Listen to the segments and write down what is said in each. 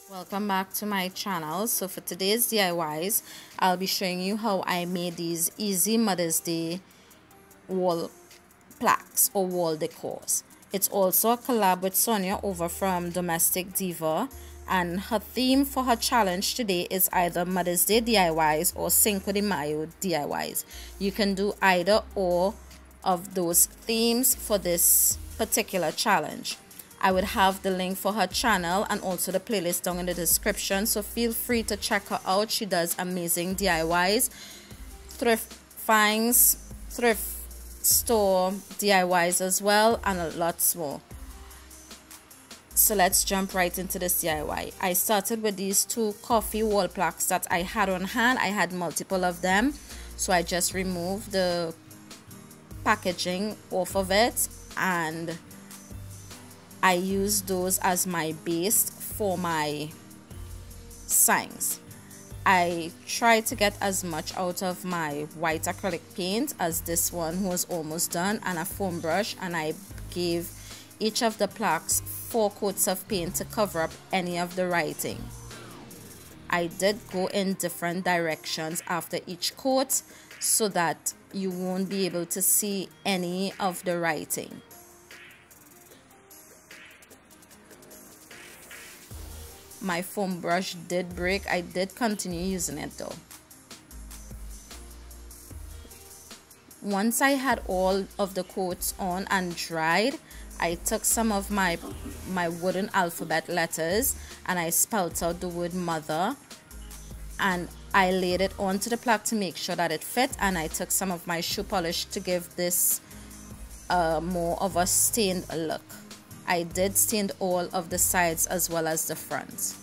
Welcome back to my channel. So for today's DIYs, I'll be showing you how I made these easy Mother's Day wall plaques or wall decors. It's also a collab with Sonia over from Domestic Diva, and her theme for her challenge today is either Mother's Day DIYs or Cinco De Mayo DIYs. You can do either or of those themes for this particular challenge. I would have the link for her channel and also the playlist down in the description, so feel free to check her out. She does amazing DIYs, thrift finds, thrift store DIYs as well, and a lot more. So let's jump right into this DIY. I started with these two coffee wall plaques that I had on hand. I had multiple of them, so I just removed the packaging off of it and I use those as my base for my signs. I try to get as much out of my white acrylic paint as this one was almost done, and a foam brush, and I gave each of the plaques 4 coats of paint to cover up any of the writing. I did go in different directions after each coat so that you won't be able to see any of the writing. My foam brush did break. I did continue using it though. Once I had all of the coats on and dried, I took some of my wooden alphabet letters and I spelled out the word mother, and I laid it onto the plaque to make sure that it fit, and I took some of my shoe polish to give this more of a stained look. I did stain all of the sides as well as the front.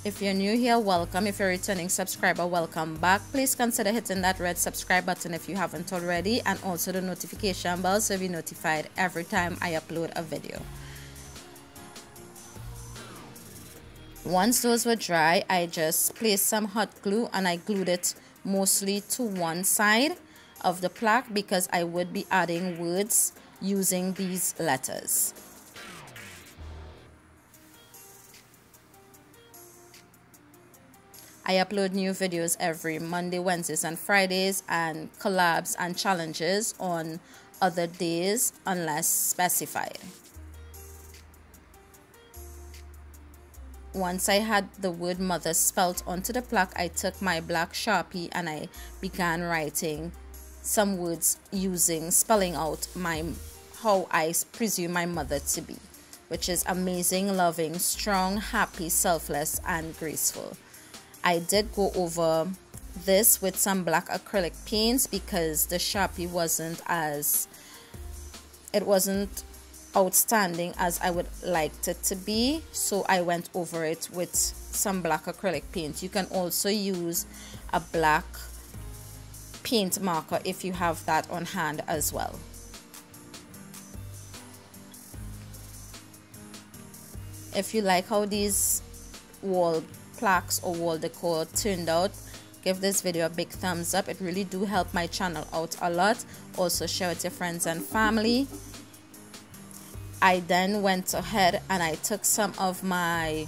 If you're new here, welcome. If you're a returning subscriber, welcome back. Please consider hitting that red subscribe button if you haven't already, and also the notification bell so you'll be notified every time I upload a video. Once those were dry, I just placed some hot glue and I glued it mostly to one side of the plaque because I would be adding words using these letters. I upload new videos every Monday, Wednesdays, and Fridays, and collabs and challenges on other days unless specified. Once I had the word mother spelt onto the plaque, I took my black Sharpie and I began writing some words spelling out how I presume my mother to be, which is amazing, loving, strong, happy, selfless, and graceful. I did go over this with some black acrylic paints because the Sharpie wasn't outstanding as I would like it to be, so I went over it with some black acrylic paint. You can also use a black paint marker if you have that on hand as well. If you like how these wall plaques or wall decor turned out, give this video a big thumbs up. It really do help my channel out a lot. Also share with your friends and family. I then went ahead and I took some of my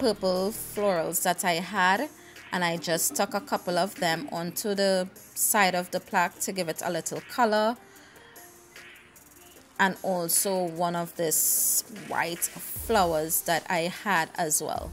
purple florals that I had and I just stuck a couple of them onto the side of the plaque to give it a little color, and also one of these white flowers that I had as well.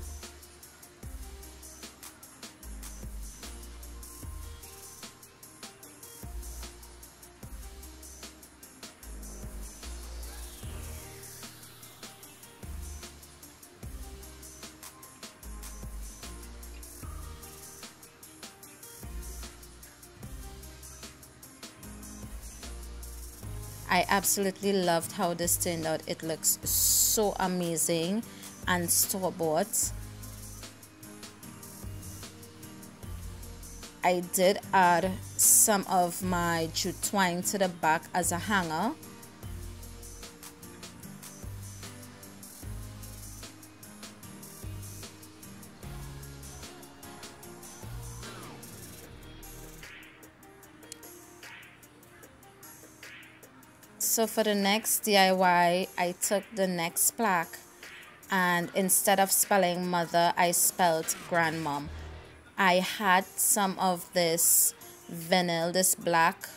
I absolutely loved how this turned out. It looks so amazing and store-bought. I did add some of my jute twine to the back as a hanger. So for the next DIY, I took the next plaque, and instead of spelling mother, I spelled grandmom. I had some of this vinyl, this black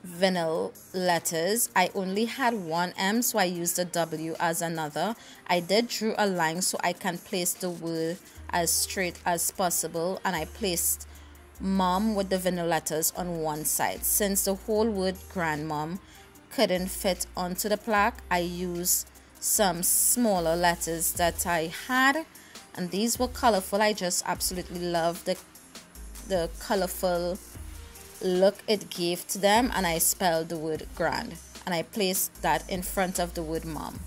vinyl letters. I only had one M, so I used a W as another. I did drew a line so I can place the word as straight as possible, and I placed mom with the vinyl letters on one side. Since the whole word grandmom couldn't fit onto the plaque, I used some smaller letters that I had, and these were colorful. I just absolutely love the colorful look it gave to them, and I spelled the word grand, and I placed that in front of the word mom.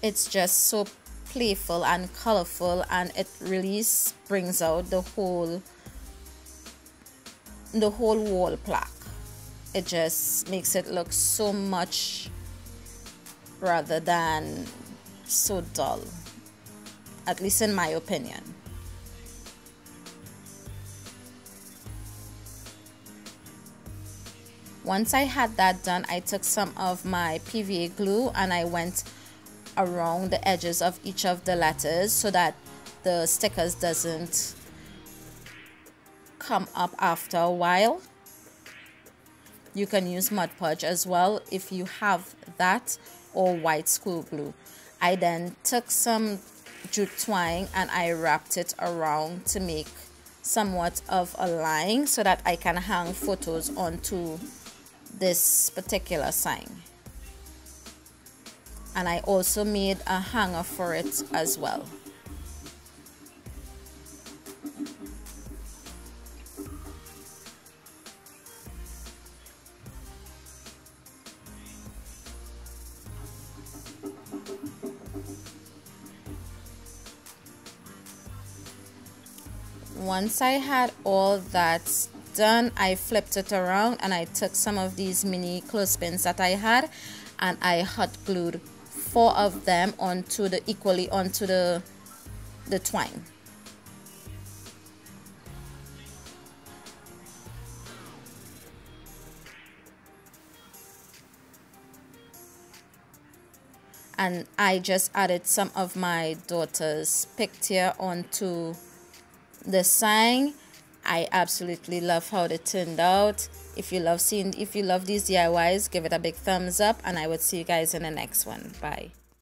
It's just so playful and colorful, and it really brings out the whole wall plaque. It just makes it look so much rather than so dull, at least in my opinion. Once I had that done, I took some of my PVA glue and I went around the edges of each of the letters so that the stickers doesn't come up after a while. You can use Mod Podge as well if you have that, or white school glue. I then took some jute twine and I wrapped it around to make somewhat of a line so that I can hang photos onto this particular sign. And I also made a hanger for it as well. Once I had all that done, I flipped it around and I took some of these mini clothespins that I had and I hot glued 4 of them onto the twine. And I just added some of my daughter's picture onto the sign. I absolutely love how they turned out. If you love these DIYs, give it a big thumbs up, and I will see you guys in the next one. Bye.